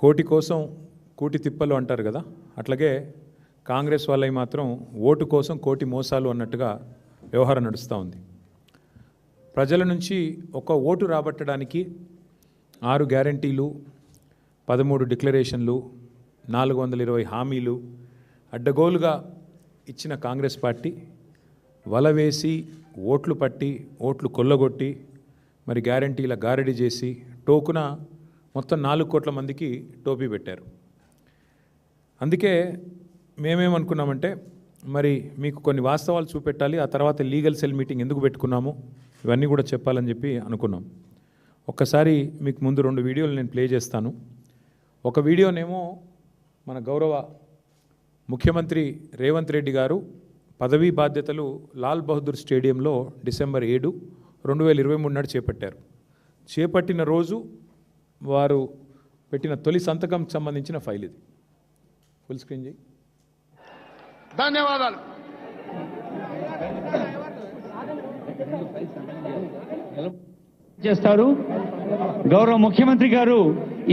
కోటి కోసం కూటి తిప్పలు అంటారు కదా, అట్లాగే కాంగ్రెస్ వాళ్ళవి మాత్రం ఓటు కోసం కోటి మోసాలు అన్నట్టుగా వ్యవహారం నడుస్తూ ఉంది. ప్రజల నుంచి ఒక ఓటు రాబట్టడానికి 6 గ్యారంటీలు, 13 డిక్లరేషన్లు, 420 హామీలు అడ్డగోలుగా ఇచ్చిన కాంగ్రెస్ పార్టీ వల వేసి ఓట్లు పట్టి ఓట్లు కొల్లగొట్టి మరి గ్యారంటీల గారడి చేసి టోకున మొత్తం 4 కోట్ల మందికి టోపీ పెట్టారు. అందుకే మేమేమనుకున్నామంటే మరి మీకు కొన్ని వాస్తవాలు చూపెట్టాలి, ఆ తర్వాత లీగల్ సెల్ మీటింగ్ ఎందుకు పెట్టుకున్నాము ఇవన్నీ కూడా చెప్పాలని చెప్పి అనుకున్నాం. ఒక్కసారి మీకు ముందు 2 వీడియోలు నేను ప్లే చేస్తాను. ఒక వీడియోనేమో మన గౌరవ ముఖ్యమంత్రి రేవంత్ రెడ్డి గారు పదవీ బాధ్యతలు లాల్ బహదూర్ స్టేడియంలో డిసెంబర్ 7, 2023 నాడు చేపట్టారు. చేపట్టిన రోజు వారు పెట్టిన తొలి సంతకంకి సంబంధించిన ఫైల్ ఇది. ఫుల్ స్క్రీన్ చేయి. ధన్యవాదాలు. చేస్తారు. గౌరవ ముఖ్యమంత్రి గారు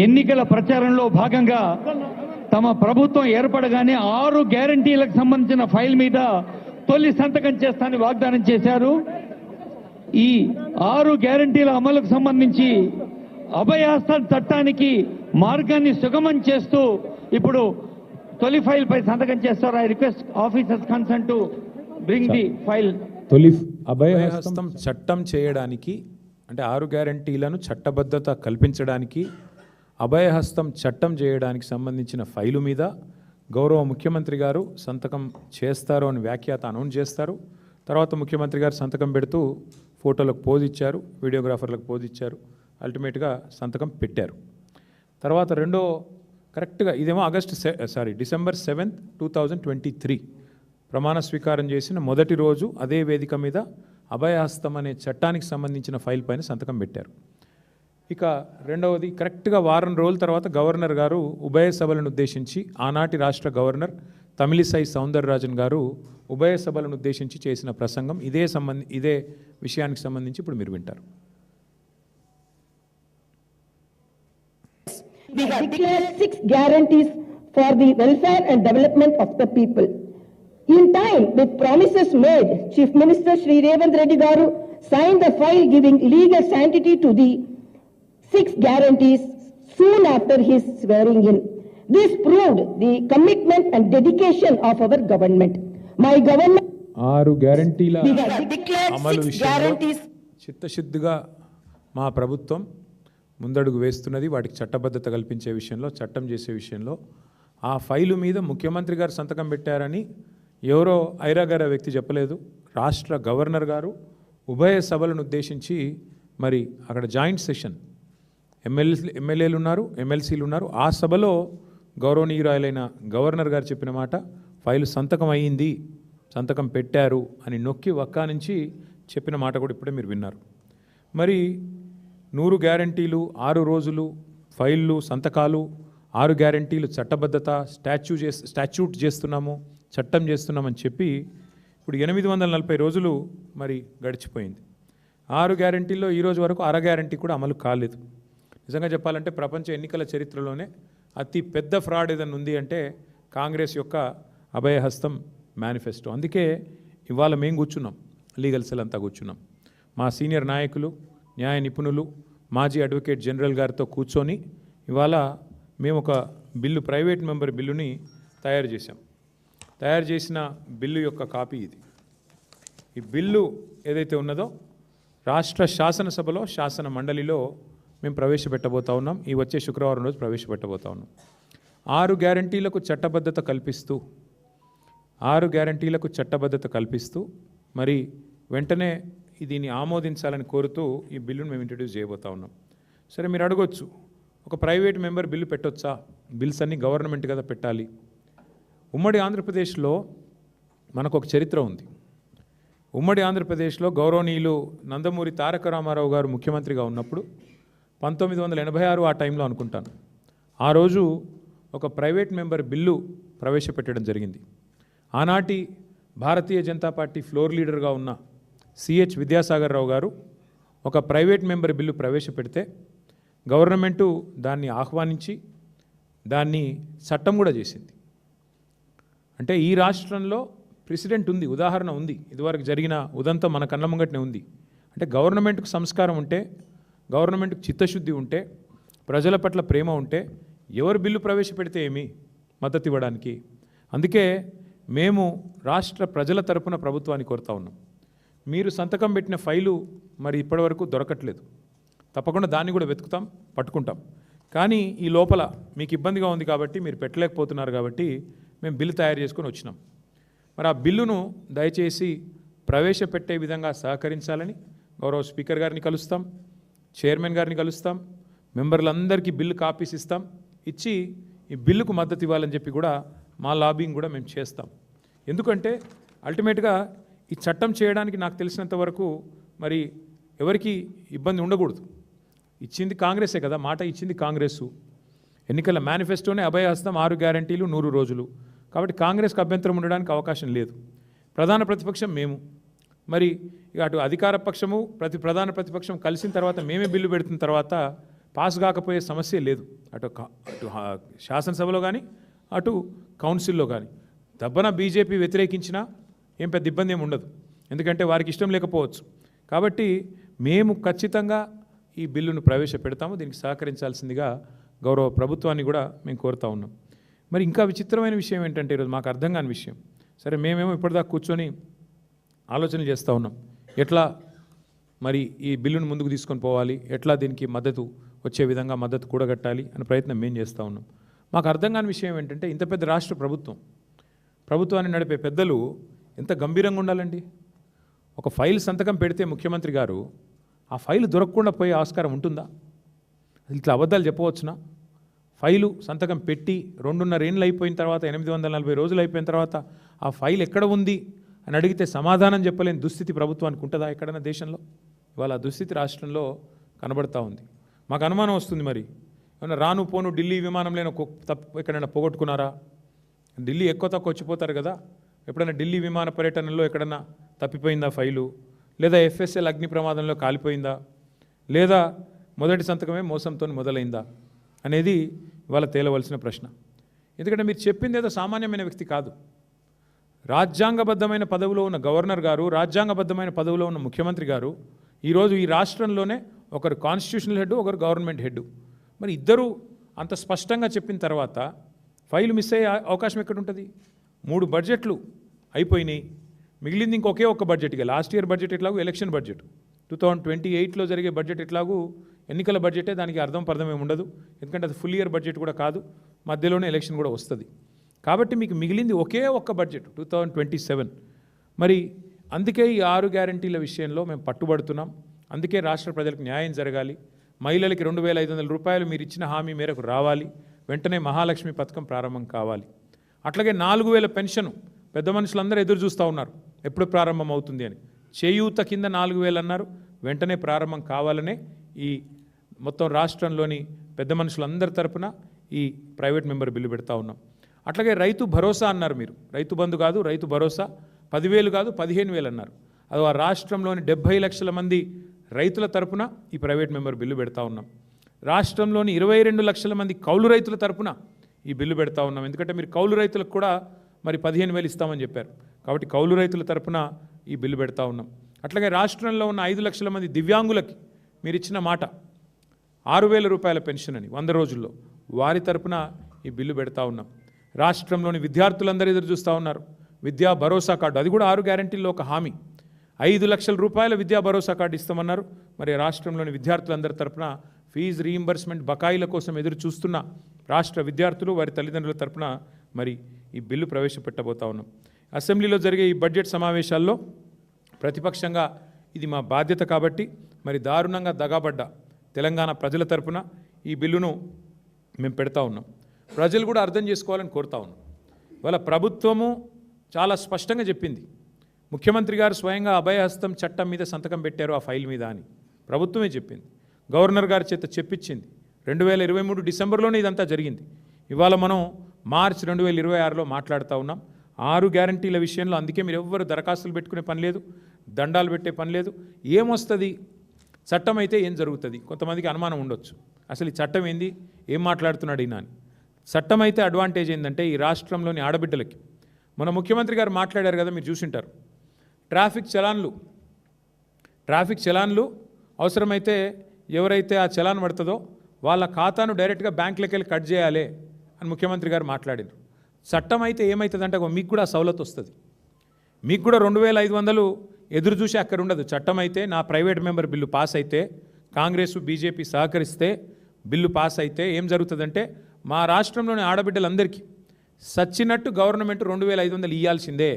ఎన్నికల ప్రచారంలో భాగంగా తమ ప్రభుత్వం ఏర్పడగానే 6 గ్యారంటీలకు సంబంధించిన ఫైల్ మీద తొలి సంతకం చేస్తానని వాగ్దానం చేశారు. ఈ 6 గ్యారంటీల అమలుకు సంబంధించి అభయహస్తం చట్టానికి మార్గాన్ని సుగమం చేస్తూ ఇప్పుడు తొలి ఫైల్ పై సంతకం చేస్తారు. I request officers concern to bring the file. తొలి అభయహస్తం చట్టం చేయడానికి అంటే 6 గ్యారంటీలను చట్టబద్ధత కల్పించడానికి అభయహస్తం చట్టం చేయడానికి సంబంధించిన ఫైలు మీద గౌరవ ముఖ్యమంత్రి గారు సంతకం చేస్తారు అని వ్యాఖ్యాత అనౌన్స్ చేస్తారు. తర్వాత ముఖ్యమంత్రి గారు సంతకం పెడుతూ ఫోటోలకు పోజ్ ఇచ్చారు, వీడియోగ్రాఫర్లకు పోజ్ ఇచ్చారు, అల్టిమేట్గా సంతకం పెట్టారు. తర్వాత రెండో కరెక్ట్గా ఇదేమో డిసెంబర్ 7, 2023 ప్రమాణ స్వీకారం చేసిన మొదటి రోజు అదే వేదిక మీద అభయహస్తం అనే చట్టానికి సంబంధించిన ఫైల్ పైన సంతకం పెట్టారు. ఇక రెండవది కరెక్ట్గా వారం రోజుల తర్వాత గవర్నర్ గారు ఉభయ సభలను ఉద్దేశించి ఆనాటి రాష్ట్ర గవర్నర్ తమిళిసై సౌందరరాజన్ గారు ఉభయ సభలను ఉద్దేశించి చేసిన ప్రసంగం ఇదే విషయానికి సంబంధించి ఇప్పుడు మీరు వింటారు. We have declared 6 guarantees for the welfare and development of the people. In time, with promises made, Chief Minister Shri Revanth Reddy Garu signed the file giving legal sanctity to the 6 guarantees soon after his swearing in. This proved the commitment and dedication of our government. My government 6 గ్యారంటీల we have declared అమలు 6 విషయంలో guarantees. చిత్తశుద్ధిగా మా ప్రభుత్వం ముందడుగు వేస్తున్నది. వాటికి చట్టబద్ధత కల్పించే విషయంలో, చట్టం చేసే విషయంలో. ఆ ఫైలు మీద ముఖ్యమంత్రి గారు సంతకం పెట్టారని ఎవరో ఐరాగార వ్యక్తి చెప్పలేదు. రాష్ట్ర గవర్నర్ గారు ఉభయ సభలను ఉద్దేశించి మరి అక్కడ జాయింట్ సెషన్ ఎమ్మెల్యేలు ఉన్నారు, ఎమ్మెల్సీలు ఉన్నారు. ఆ సభలో గౌరవనీయురాలైన గవర్నర్ గారు చెప్పిన మాట, ఫైలు సంతకం అయ్యింది, సంతకం పెట్టారు అని నొక్కి వక్కా నుంచి చెప్పిన మాట కూడా ఇప్పుడే మీరు విన్నారు. మరి 100 గ్యారంటీలు, 6 రోజులు, ఫైళ్ళు, సంతకాలు, 6 గ్యారంటీలు చట్టబద్ధత, స్టాచ్యూట్ చేస్తున్నాము, చట్టం చేస్తున్నామని చెప్పి ఇప్పుడు 840 రోజులు మరి గడిచిపోయింది. 6 గ్యారంటీల్లో ఈరోజు వరకు అర గ్యారంటీ కూడా అమలు కాలేదు. నిజంగా చెప్పాలంటే ప్రపంచ ఎన్నికల చరిత్రలోనే అతి పెద్ద ఫ్రాడ్ ఏదైనా ఉంది అంటే కాంగ్రెస్ యొక్క అభయహస్తం మేనిఫెస్టో. అందుకే ఇవాళ మేము కూర్చున్నాం, లీగల్ సెల్ అంతా కూర్చున్నాం. మా సీనియర్ నాయకులు, న్యాయ నిపుణులు, మాజీ అడ్వకేట్ జనరల్ గారితో కూర్చొని ఇవాళ మేము ఒక బిల్లు, ప్రైవేట్ మెంబర్ బిల్లుని తయారు చేశాం. తయారు చేసిన బిల్లు యొక్క కాపీ ఇది. ఈ బిల్లు ఏదైతే ఉన్నదో రాష్ట్ర శాసనసభలో, శాసన మండలిలో మేము ప్రవేశపెట్టబోతా ఉన్నాం. ఈ వచ్చే శుక్రవారం రోజు ప్రవేశపెట్టబోతా ఉన్నాం. 6 గ్యారంటీలకు చట్టబద్ధత కల్పిస్తూ 6 గ్యారంటీలకు చట్టబద్ధత కల్పిస్తూ మరి వెంటనే దీన్ని ఆమోదించాలని కోరుతూ ఈ బిల్లును మేము ఇంట్రడ్యూస్ చేయబోతా ఉన్నాం. సరే, మీరు అడగొచ్చు, ఒక ప్రైవేట్ మెంబర్ బిల్లు పెట్టొచ్చా? బిల్స్ అన్నీ గవర్నమెంట్ కదా పెట్టాలి. ఉమ్మడి ఆంధ్రప్రదేశ్లో మనకు ఒక చరిత్ర ఉంది. ఉమ్మడి ఆంధ్రప్రదేశ్లో గౌరవనీయులు నందమూరి తారక రామారావు గారు ముఖ్యమంత్రిగా ఉన్నప్పుడు 1986 ఆ టైంలో అనుకుంటాను, ఆ రోజు ఒక ప్రైవేట్ మెంబర్ బిల్లు ప్రవేశపెట్టడం జరిగింది. ఆనాటి భారతీయ జనతా పార్టీ ఫ్లోర్ లీడర్గా ఉన్న సిహెచ్ విద్యాసాగర్ రావు గారు ఒక ప్రైవేట్ మెంబర్ బిల్లు ప్రవేశపెడితే గవర్నమెంటు దాన్ని ఆహ్వానించి దాన్ని చట్టం కూడా చేసింది. అంటే ఈ రాష్ట్రంలో ప్రెసిడెంట్ ఉంది, ఉదాహరణ ఉంది, ఇదివరకు జరిగిన ఉదంతం మన కళ్ళ ముంగటనే ఉంది. అంటే గవర్నమెంట్కు సంస్కారం ఉంటే, గవర్నమెంట్కు చిత్తశుద్ధి ఉంటే, ప్రజల పట్ల ప్రేమ ఉంటే ఎవరు బిల్లు ప్రవేశపెడితే ఏమి మద్దతు ఇవ్వడానికి. అందుకే మేము రాష్ట్ర ప్రజల తరపున ప్రభుత్వాన్ని కోరుతా ఉన్నాం. మీరు సంతకం పెట్టిన ఫైలు మరి ఇప్పటివరకు దొరకట్లేదు. తప్పకుండా దాన్ని కూడా వెతుకుతాం, పట్టుకుంటాం. కానీ ఈ లోపల మీకు ఇబ్బందిగా ఉంది కాబట్టి, మీరు పెట్టలేకపోతున్నారు కాబట్టి మేము బిల్లు తయారు చేసుకొని వచ్చినాం. మరి ఆ బిల్లును దయచేసి ప్రవేశపెట్టే విధంగా సహకరించాలని గౌరవ స్పీకర్ గారిని కలుస్తాం, చైర్మన్ గారిని కలుస్తాం, మెంబర్లందరికీ బిల్లు కాపీస్ ఇస్తాం, ఇచ్చి ఈ బిల్లుకు మద్దతు ఇవ్వాలని చెప్పి కూడా మా లాబింగ్ కూడా మేము చేస్తాం. ఎందుకంటే అల్టిమేట్గా ఈ చట్టం చేయడానికి నాకు తెలిసినంత వరకు మరి ఎవరికి ఇబ్బంది ఉండకూడదు. ఇచ్చింది కాంగ్రెసే కదా, మాట ఇచ్చింది కాంగ్రెసు. ఎన్నికల మేనిఫెస్టోనే అభయహస్తం 6 గ్యారంటీలు 100 రోజులు. కాబట్టి కాంగ్రెస్కి అభ్యంతరం ఉండడానికి అవకాశం లేదు. ప్రధాన ప్రతిపక్షం మేము, మరి అటు అధికార పక్షము ప్రధాన ప్రతిపక్షం కలిసిన తర్వాత మేమే బిల్లు పెడుతున్న తర్వాత పాస్ కాకపోయే సమస్య లేదు. అటు శాసనసభలో కానీ అటు కౌన్సిల్లో కానీ దబ్బన బీజేపీ వ్యతిరేకించినా ఏం పెద్ద ఇబ్బంది ఏమి ఉండదు, ఎందుకంటే వారికి ఇష్టం లేకపోవచ్చు. కాబట్టి మేము ఖచ్చితంగా ఈ బిల్లును ప్రవేశపెడతాము. దీనికి సహకరించాల్సిందిగా గౌరవ ప్రభుత్వాన్ని కూడా మేము కోరుతా ఉన్నాం. మరి ఇంకా విచిత్రమైన విషయం ఏంటంటే ఈరోజు మాకు అర్థం కాని విషయం, సరే మేమేమో ఇప్పటిదాకా కూర్చొని ఆలోచనలు చేస్తూ ఉన్నాం, ఎట్లా మరి ఈ బిల్లును ముందుకు తీసుకొని పోవాలి, ఎట్లా దీనికి మద్దతు వచ్చే విధంగా మద్దతు కూడగట్టాలి అనే ప్రయత్నం మేము చేస్తూ ఉన్నాం. మాకు అర్థం కాని విషయం ఏంటంటే ఇంత పెద్ద రాష్ట్ర ప్రభుత్వాన్ని నడిపే పెద్దలు ఎంత గంభీరంగా ఉండాలండి. ఒక ఫైల్ సంతకం పెడితే ముఖ్యమంత్రి గారు ఆ ఫైలు దొరకకుండా పోయే ఆస్కారం ఉంటుందా? ఇట్లా అబద్ధాలు చెప్పవచ్చునా? ఫైలు సంతకం పెట్టి 2.5 ఏళ్ళు అయిపోయిన తర్వాత, 840 రోజులు అయిపోయిన తర్వాత ఆ ఫైల్ ఎక్కడ ఉంది అని అడిగితే సమాధానం చెప్పలేని దుస్థితి ప్రభుత్వానికి ఉంటుందా ఎక్కడైనా దేశంలో? ఇవాళ ఆ దుస్థితి రాష్ట్రంలో కనబడతా ఉంది. మాకు అనుమానం వస్తుంది, మరి ఏమన్నా రాను పోను ఢిల్లీ విమానంలో ఎక్కడైనా పోగొట్టుకున్నారా? ఢిల్లీ ఎక్కువ తక్కువ వచ్చిపోతారు కదా, ఎప్పుడైనా ఢిల్లీ విమాన పర్యటనలో ఎక్కడన్నా తప్పిపోయిందా ఫైలు? లేదా ఎఫ్ఎస్ఎల్ అగ్ని ప్రమాదంలో కాలిపోయిందా? లేదా మొదటి సంతకమే మోసంతో మొదలైందా అనేది ఇవాళ తేలవలసిన ప్రశ్న. ఎందుకంటే మీరు చెప్పింది ఏదో సామాన్యమైన వ్యక్తి కాదు. రాజ్యాంగబద్ధమైన పదవిలో ఉన్న గవర్నర్ గారు, రాజ్యాంగబద్ధమైన పదవిలో ఉన్న ముఖ్యమంత్రి గారు ఈరోజు ఈ రాష్ట్రంలోనే ఒకరు కాన్స్టిట్యూషనల్ హెడ్, ఒకరు గవర్నమెంట్ హెడ్. మరి ఇద్దరు అంత స్పష్టంగా చెప్పిన తర్వాత ఫైలు మిస్ అయ్యే అవకాశం ఎక్కడుంటుంది? 3 బడ్జెట్లు అయిపోయినాయి, మిగిలింది ఇంకొకే ఒక్క బడ్జెట్. ఇక లాస్ట్ ఇయర్ బడ్జెట్ ఎట్లాగూ ఎలక్షన్ బడ్జెట్, 2028లో జరిగే బడ్జెట్ ఎట్లాగూ ఎన్నికల బడ్జెటే, దానికి పర్థం ఏమి ఉండదు. ఎందుకంటే అది ఫుల్ ఇయర్ బడ్జెట్ కూడా కాదు, మధ్యలోనే ఎలక్షన్ కూడా వస్తుంది. కాబట్టి మీకు మిగిలింది ఒకే ఒక్క బడ్జెట్ 2027. మరి అందుకే ఈ 6 గ్యారంటీల విషయంలో మేము పట్టుబడుతున్నాం. అందుకే రాష్ట్ర ప్రజలకు న్యాయం జరగాలి. మహిళలకి 2,500 రూపాయలు మీరు ఇచ్చిన హామీ మేరకు రావాలి. వెంటనే మహాలక్ష్మి పథకం ప్రారంభం కావాలి. అట్లాగే 4,000 పెన్షన్ పెద్ద మనుషులందరూ ఎదురు చూస్తూ ఉన్నారు ఎప్పుడు ప్రారంభం అవుతుంది అని. చేయూత కింద 4,000 అన్నారు, వెంటనే ప్రారంభం కావాలనే ఈ మొత్తం రాష్ట్రంలోని పెద్ద మనుషులందరి తరపున ఈ ప్రైవేట్ మెంబర్ బిల్లు పెడతా ఉన్నాం. అట్లాగే రైతు భరోసా అన్నారు మీరు, రైతు బంధు కాదు రైతు భరోసా, 10,000 కాదు 15,000 అన్నారు. అది ఆ రాష్ట్రంలోని 70 లక్షల మంది రైతుల తరపున ఈ ప్రైవేట్ మెంబర్ బిల్లు పెడతా ఉన్నాం. రాష్ట్రంలోని 22 లక్షల మంది కౌలు రైతుల తరపున ఈ బిల్లు పెడతా ఉన్నాం. ఎందుకంటే మీరు కౌలు రైతులకు కూడా మరి 15,000 ఇస్తామని చెప్పారు, కాబట్టి కౌలు రైతుల తరపున ఈ బిల్లు పెడతా ఉన్నాం. అట్లాగే రాష్ట్రంలో ఉన్న 5 లక్షల మంది దివ్యాంగులకి మీరు ఇచ్చిన మాట 6,000 రూపాయల పెన్షన్ అని 100 రోజుల్లో, వారి తరపున ఈ బిల్లు పెడతా ఉన్నాం. రాష్ట్రంలోని విద్యార్థులందరూ ఎదురు చూస్తూ ఉన్నారు విద్యా భరోసా కార్డు, అది కూడా 6 గ్యారంటీల్లో ఒక హామీ. 5 లక్షల రూపాయల విద్యా భరోసా కార్డు ఇస్తామన్నారు. మరి రాష్ట్రంలోని విద్యార్థులందరి తరపున ఫీజు రీయింబర్స్మెంట్ బకాయిల కోసం ఎదురు చూస్తున్న రాష్ట్ర విద్యార్థులు వారి తల్లిదండ్రుల తరపున మరి ఈ బిల్లు ప్రవేశపెట్టబోతా ఉన్నాం. అసెంబ్లీలో జరిగే ఈ బడ్జెట్ సమావేశాల్లో ప్రతిపక్షంగా ఇది మా బాధ్యత కాబట్టి మరి దారుణంగా దగాబడ్డ తెలంగాణ ప్రజల తరపున ఈ బిల్లును మేము పెడతా ఉన్నాం. ప్రజలు కూడా అర్థం చేసుకోవాలని కోరుతా ఉన్నాం. వాళ్ళ ప్రభుత్వము చాలా స్పష్టంగా చెప్పింది, ముఖ్యమంత్రి గారు స్వయంగా అభయహస్తం చట్టం మీద సంతకం పెట్టారు ఆ ఫైల్ మీద అని ప్రభుత్వమే చెప్పింది. గవర్నర్ గారి చేత చెప్పించింది. 2023 డిసెంబర్లోనే ఇదంతా జరిగింది. ఇవాళ మనం మార్చ్ 2026లో మాట్లాడుతూ ఉన్నాం. 6 గ్యారంటీల విషయంలో అందుకే మీరు ఎవ్వరు దరఖాస్తులు పెట్టుకునే పని లేదు, దండాలు పెట్టే పని లేదు. ఏమొస్తుంది? చట్టం అయితే ఏం జరుగుతుంది? కొంతమందికి అనుమానం ఉండొచ్చు, అసలు ఈ చట్టం ఏంది, ఏం మాట్లాడుతున్నాడు ఈయన అని. చట్టం అయితే అడ్వాంటేజ్ ఏంటంటే ఈ రాష్ట్రంలోని ఆడబిడ్డలకి మన ముఖ్యమంత్రి గారు మాట్లాడారు కదా, మీరు చూసింటారు. ట్రాఫిక్ చలాన్లు అవసరమైతే ఎవరైతే ఆ చలాన్ పడుతుందో వాళ్ళ ఖాతాను డైరెక్ట్గా బ్యాంకులకి వెళ్ళి కట్ చేయాలి అని ముఖ్యమంత్రి గారు మాట్లాడారు. చట్టం అయితే ఏమవుతుందంటే మీకు కూడా సవలతు వస్తుంది, మీకు కూడా 2500 ఎదురు చూసి అక్కడ ఉండదు. చట్టం అయితే నా ప్రైవేట్ మెంబర్ బిల్లు పాస్ అయితే, కాంగ్రెస్ బీజేపీ సహకరిస్తే బిల్లు పాస్ అయితే ఏం జరుగుతుందంటే మా రాష్ట్రంలోని ఆడబిడ్డలందరికీ సచ్చినట్టు గవర్నమెంట్ 2500 ఇవ్వాల్సిందే,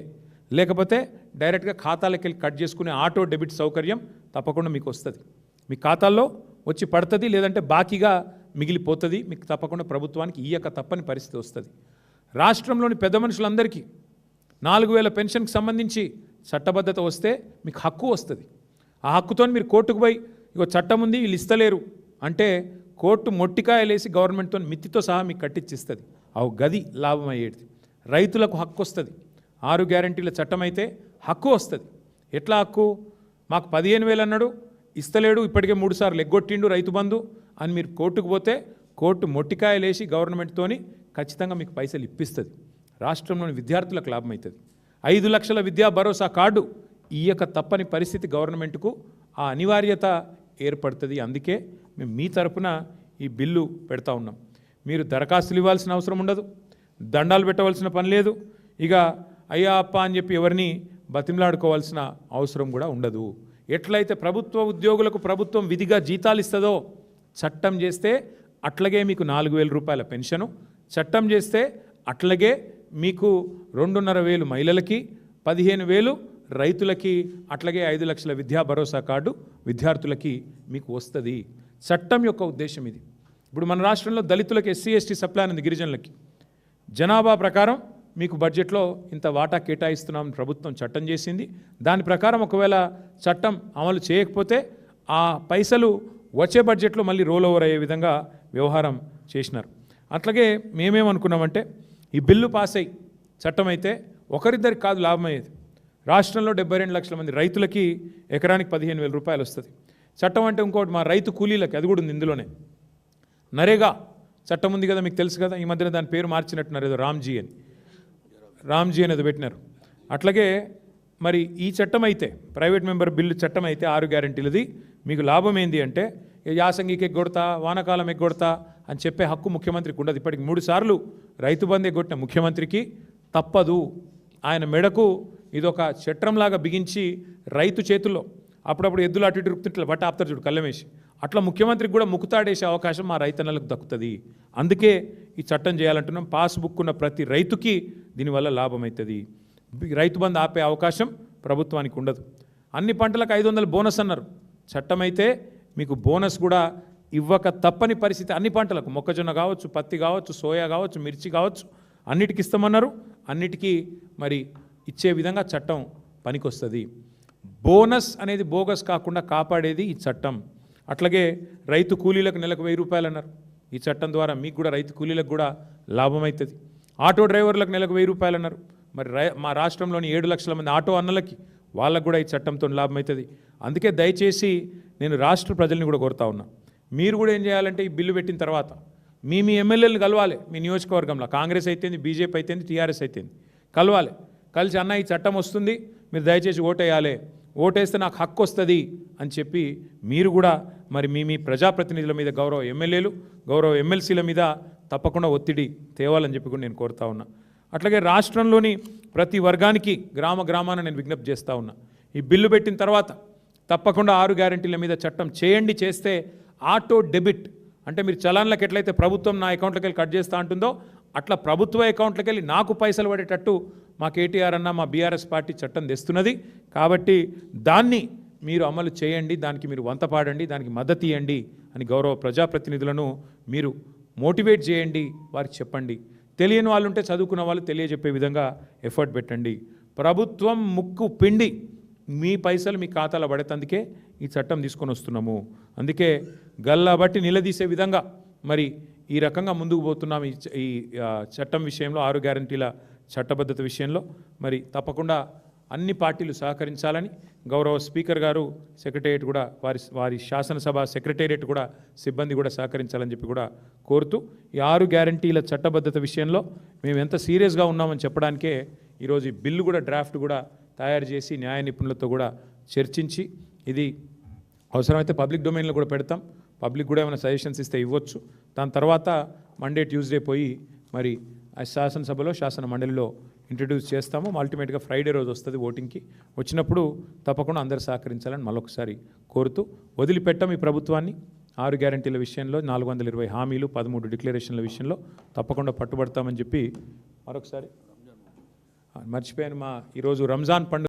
లేకపోతే డైరెక్ట్గా ఖాతాలకు వెళ్ళి కట్ చేసుకునే ఆటో డెబిట్ సౌకర్యం తప్పకుండా మీకు వస్తుంది. మీ ఖాతాల్లో వచ్చి పడుతుంది, లేదంటే బాకీగా మిగిలిపోతుంది. మీకు తప్పకుండా ప్రభుత్వానికి ఇయ్యక తప్పని పరిస్థితి వస్తుంది. రాష్ట్రంలోని పెద్ద మనుషులందరికీ 4000 పెన్షన్కి సంబంధించి చట్టబద్ధత వస్తే మీకు హక్కు వస్తుంది. ఆ హక్కుతో మీరు కోర్టుకు పోయి ఇగో చట్టం ఉంది వీళ్ళు ఇస్తలేరు అంటే కోర్టు మొట్టికాయలేసి గవర్నమెంట్తో మిత్తితో సహా మీకు కట్టించిస్తుంది. అవు గది లాభం అయ్యేది. రైతులకు హక్కు వస్తుంది. 6 గ్యారంటీల చట్టం అయితే హక్కు వస్తుంది. ఎట్లా హక్కు? మాకు 15,000 అన్నాడు, ఇస్తలేడు, ఇప్పటికే 3 సార్లు ఎగ్గొట్టిండు రైతు బంధు అని మీరు కోర్టుకు పోతే కోర్టు మొట్టికాయలేసి గవర్నమెంట్తోని ఖచ్చితంగా మీకు పైసలు ఇప్పిస్తుంది. రాష్ట్రంలోని విద్యార్థులకు లాభం అవుతుంది. 5 లక్షల విద్యా భరోసా కార్డు ఇయ్యక తప్పని పరిస్థితి గవర్నమెంట్కు ఆ అనివార్యత ఏర్పడుతుంది. అందుకే మేము మీ తరపున ఈ బిల్లు పెడతా ఉన్నాం. మీరు దరఖాస్తులు ఇవ్వాల్సిన అవసరం ఉండదు, దండాలు పెట్టవలసిన పని లేదు, ఇక అయ్యా అప్ప అని చెప్పి ఎవరిని బతిమలాడుకోవాల్సిన అవసరం కూడా ఉండదు. ఎట్లయితే ప్రభుత్వ ఉద్యోగులకు ప్రభుత్వం విధిగా జీతాలు ఇస్తుందో చట్టం చేస్తే అట్లాగే మీకు 4,000 రూపాయల పెన్షను, చట్టం చేస్తే అట్లాగే మీకు 2,500 మహిళలకి, 15,000 రైతులకి, అట్లాగే 5 లక్షల విద్యా భరోసా కార్డు విద్యార్థులకి మీకు వస్తుంది. చట్టం యొక్క ఉద్దేశం ఇది. ఇప్పుడు మన రాష్ట్రంలో దళితులకు ఎస్సీ ఎస్టీ సప్లాన్ ఉంది, గిరిజనులకి జనాభా ప్రకారం మీకు బడ్జెట్లో ఇంత వాటా కేటాయిస్తున్నామని ప్రభుత్వం చట్టం చేసింది. దాని ప్రకారం ఒకవేళ చట్టం అమలు చేయకపోతే ఆ పైసలు వచ్చే బడ్జెట్లో మళ్ళీ రోల్ ఓవర్ అయ్యే విధంగా వ్యవహారం చేసినారు. అట్లాగే మేమేమనుకున్నామంటే ఈ బిల్లు పాస్ అయ్యి చట్టం అయితే ఒకరిద్దరికి కాదు లాభం అయ్యేది. రాష్ట్రంలో 72 లక్షల మంది రైతులకి ఎకరానికి 15,000 రూపాయలు వస్తుంది. చట్టం అంటే ఇంకోటి మా రైతు కూలీలకి అది కూడా ఉంది ఇందులోనే. నరేగా చట్టం ఉంది కదా, మీకు తెలుసు కదా, ఈ మధ్యన దాని పేరు మార్చినట్టున్నారు, ఏదో రామ్జీ అని ఏదో పెట్టినారు. అట్లాగే మరి ఈ చట్టం అయితే ప్రైవేట్ మెంబర్ బిల్లు చట్టం అయితే 6 గ్యారంటీలది మీకు లాభం ఏంది అంటే యాసంగికి ఎగ్గొడతా, వానకాలం ఎగ్గొడతా అని చెప్పే హక్కు ముఖ్యమంత్రికి ఉండదు. ఇప్పటికి 3 సార్లు రైతు బంధు ఎగ్గొట్టిన ముఖ్యమంత్రికి తప్పదు. ఆయన మెడకు ఇదొక చట్రంలాగా బిగించి రైతు చేతుల్లో అప్పుడప్పుడు ఎద్దులు అటు ఇటు రుపుతుంటే బట్ట ఆపుతారు చూడు కళ్ళమేసి, అట్లా ముఖ్యమంత్రికి కూడా ముక్కుతాడేసే అవకాశం మా రైతన్నలకు దక్కుతుంది. అందుకే ఈ చట్టం చేయాలంటున్నాం. పాస్బుక్ ఉన్న ప్రతి రైతుకి దీనివల్ల లాభం అవుతుంది. రైతు బంధు ఆపే అవకాశం ప్రభుత్వానికి ఉండదు. అన్ని పంటలకు 500 బోనస్ అన్నారు. చట్టం అయితే మీకు బోనస్ కూడా ఇవ్వక తప్పని పరిస్థితి. అన్ని పంటలకు మొక్కజొన్న కావచ్చు, పత్తి కావచ్చు, సోయా కావచ్చు, మిర్చి కావచ్చు, అన్నిటికి ఇస్తామన్నారు. అన్నిటికీ మరి ఇచ్చే విధంగా చట్టం పనికొస్తుంది. బోనస్ అనేది బోగస్ కాకుండా కాపాడేది ఈ చట్టం. అట్లాగే రైతు కూలీలకు నెలకు 1000 రూపాయలు అన్నారు. ఈ చట్టం ద్వారా మీకు కూడా రైతు కూలీలకు కూడా లాభం అవుతుంది. ఆటో డ్రైవర్లకు నెలకు 1000 రూపాయలు అన్నారు. మరి మా రాష్ట్రంలోని 7 లక్షల మంది ఆటో అన్నలకి వాళ్ళకు కూడా ఈ చట్టంతో లాభం అవుతుంది. అందుకే దయచేసి నేను రాష్ట్ర ప్రజల్ని కూడా కోరుతా ఉన్నా, మీరు కూడా ఏం చేయాలంటే ఈ బిల్లు పెట్టిన తర్వాత మీ ఎమ్మెల్యేలను కలవాలి. మీ నియోజకవర్గంలో కాంగ్రెస్ అయితేంది, బీజేపీ అయితేంది, టీఆర్ఎస్ అయితేంది కలవాలి. కలిసి అన్న ఈ చట్టం వస్తుంది, మీరు దయచేసి ఓటేయాలి, ఓటేస్తే నాకు హక్కు వస్తుంది అని చెప్పి మీరు కూడా మరి మీ ప్రజాప్రతినిధుల మీద, గౌరవ ఎమ్మెల్యేలు, గౌరవ ఎమ్మెల్సీల మీద తప్పకుండా ఒత్తిడి తేవాలని చెప్పి కూడా నేను కోరుతా ఉన్నా. అట్లాగే రాష్ట్రంలోని ప్రతి వర్గానికి గ్రామాన నేను విజ్ఞప్తి చేస్తూ ఉన్నా, ఈ బిల్లు పెట్టిన తర్వాత తప్పకుండా 6 గ్యారంటీల మీద చట్టం చేయండి. చేస్తే ఆటో డెబిట్ అంటే మీరు చలాన్లకు ఎట్లయితే ప్రభుత్వం నా అకౌంట్లోకి వెళ్ళి కట్ చేస్తూ ఉంటుందో అట్లా ప్రభుత్వ అకౌంట్లోకి వెళ్ళి నాకు పైసలు పడేటట్టు మా కేటీఆర్ అన్న, మా బీఆర్ఎస్ పార్టీ చట్టం తెస్తున్నది. కాబట్టి దాన్ని మీరు అమలు చేయండి, దానికి మీరు వంతపాడండి, దానికి మద్దతు ఇవ్వండి అని గౌరవ ప్రజాప్రతినిధులను మీరు మోటివేట్ చేయండి, వారికి చెప్పండి. తెలియని వాళ్ళు ఉంటే చదువుకున్న వాళ్ళు తెలియజెప్పే విధంగా ఎఫర్ట్ పెట్టండి. ప్రభుత్వం ముక్కు పిండి మీ పైసలు మీ ఖాతాలో పడేందుకే ఈ చట్టం తీసుకొని వస్తున్నాము. అందుకే గల్లా బట్టి నిలదీసే విధంగా మరి ఈ రకంగా ముందుకు పోతున్నాం. ఈ చట్టం విషయంలో 6 గ్యారంటీల చట్టబద్ధత విషయంలో మరి తప్పకుండా అన్ని పార్టీలు సహకరించాలని గౌరవ స్పీకర్ గారు సెక్రటేరియట్ కూడా వారి శాసనసభ సెక్రటేరియట్ కూడా సిబ్బంది కూడా సహకరించాలని చెప్పి కూడా కోరుతూ ఈ 6 గ్యారంటీల చట్టబద్ధత విషయంలో మేము ఎంత సీరియస్గా ఉన్నామని చెప్పడానికే ఈరోజు ఈ బిల్లు కూడా డ్రాఫ్ట్ కూడా తయారు చేసి న్యాయ నిపుణులతో కూడా చర్చించి ఇది అవసరమైతే పబ్లిక్ డొమైన్లో కూడా పెడతాం. పబ్లిక్ కూడా ఏమైనా సజెషన్స్ ఇస్తే ఇవ్వచ్చు. దాని తర్వాత మండే ట్యూస్డే పోయి మరి ఆ శాసనసభలో శాసన మండలిలో ఇంట్రడ్యూస్ చేస్తాము. అల్టిమేట్గా ఫ్రైడే రోజు వస్తుంది ఓటింగ్కి. వచ్చినప్పుడు తప్పకుండా అందరూ సహకరించాలని మరొకసారి కోరుతూ వదిలిపెట్టాం ఈ ప్రభుత్వాన్ని. 6 గ్యారంటీల విషయంలో 420 హామీలు 13 డిక్లరేషన్ల విషయంలో తప్పకుండా పట్టుబడతామని చెప్పి మరొకసారి మర్చిపోయాను. ఈరోజు రంజాన్ పండుగ